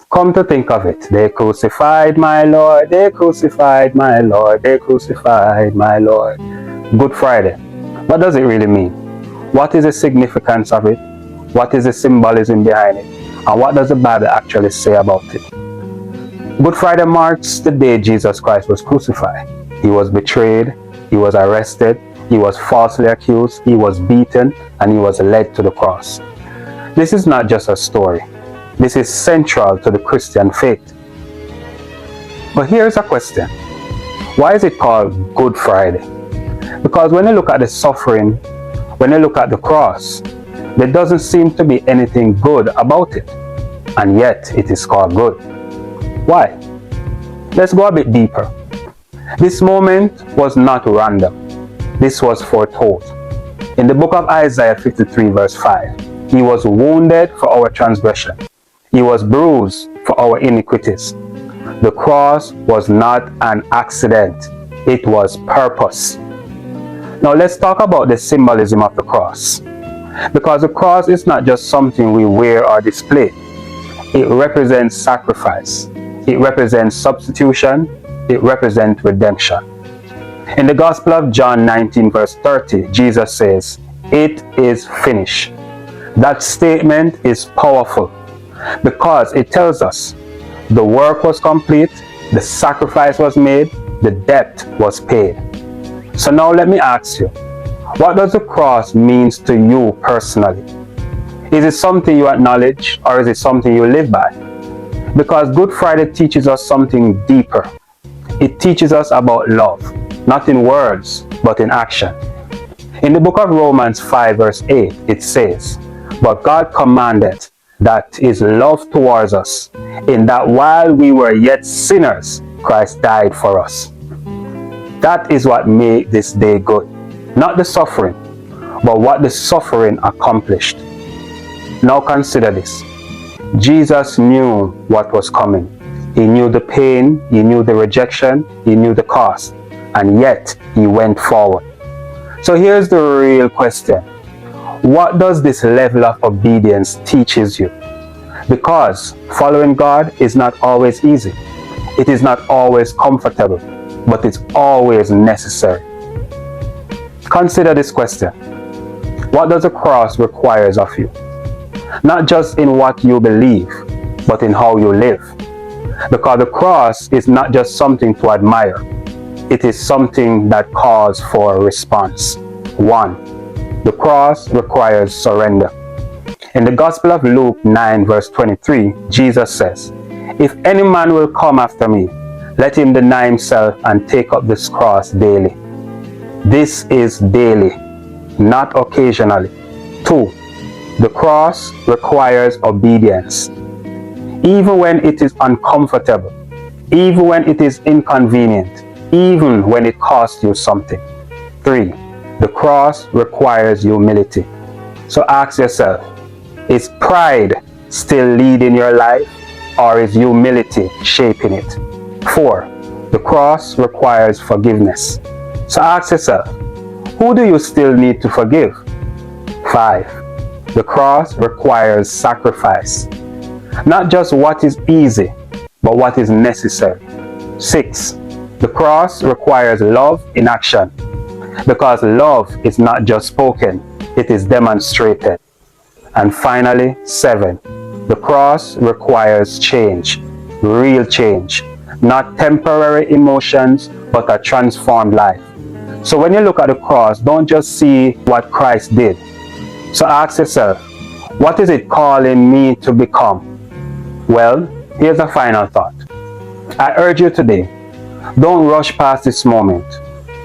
Come to think of it, they crucified my Lord, they crucified my Lord, they crucified my Lord. Good Friday. What does it really mean? What is the significance of it? What is the symbolism behind it? And what does the Bible actually say about it? Good Friday marks the day Jesus Christ was crucified. He was betrayed, he was arrested, he was falsely accused, he was beaten, and he was led to the cross. This is not just a story. This is central to the Christian faith. But here's a question. Why is it called Good Friday? Because when you look at the suffering, when you look at the cross, there doesn't seem to be anything good about it. And yet it is called good. Why? Let's go a bit deeper. This moment was not random. This was foretold. In the book of Isaiah 53 verse 5, he was wounded for our transgression. He was bruised for our iniquities. The cross was not an accident. It was purpose. Now let's talk about the symbolism of the cross. Because the cross is not just something we wear or display. It represents sacrifice. It represents substitution. It represents redemption. In the Gospel of John 19 verse 30, Jesus says, "It is finished." That statement is powerful because it tells us the work was complete, the sacrifice was made, the debt was paid. So now let me ask you, what does the cross mean to you personally? Is it something you acknowledge or is it something you live by? Because Good Friday teaches us something deeper. It teaches us about love, not in words, but in action. In the book of Romans 5 verse 8, it says, "But God commanded that his love towards us, in that while we were yet sinners, Christ died for us." That is what made this day good. Not the suffering, but what the suffering accomplished. Now consider this. Jesus knew what was coming. He knew the pain, he knew the rejection, he knew the cost, and yet he went forward. So here's the real question. What does this level of obedience teaches you? Because following God is not always easy. It is not always comfortable, but it's always necessary. Consider this question. What does the cross require of you? Not just in what you believe, but in how you live. Because the cross is not just something to admire. It is something that calls for a response. 1. The cross requires surrender. In the Gospel of Luke 9 verse 23, Jesus says, "If any man will come after me, let him deny himself and take up this cross daily." This is daily, not occasionally. 2. The cross requires obedience. Even when it is uncomfortable, even when it is inconvenient, even when it costs you something. 3. The cross requires humility. So ask yourself, is pride still leading your life, or is humility shaping it? 4. The cross requires forgiveness. So ask yourself, who do you still need to forgive? 5. The cross requires sacrifice. Not just what is easy, but what is necessary. 6. The cross requires love in action. Because love is not just spoken, it is demonstrated. And finally, 7. The cross requires change, real change. Not temporary emotions, but a transformed life. So when you look at the cross, don't just see what Christ did. So ask yourself, what is it calling me to become? Well, here's a final thought. I urge you today, don't rush past this moment.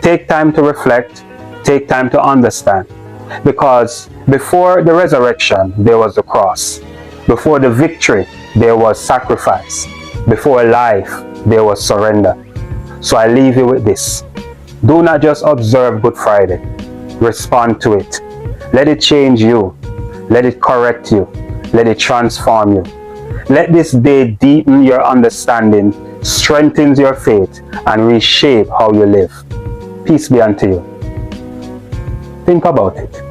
Take time to reflect, take time to understand. Because before the resurrection, there was the cross. Before the victory, there was sacrifice. Before life, there was surrender. So I leave you with this. Do not just observe Good Friday. Respond to it. Let it change you. Let it correct you. Let it transform you. Let this day deepen your understanding, strengthens your faith, and reshape how you live. Peace be unto you. Think about it.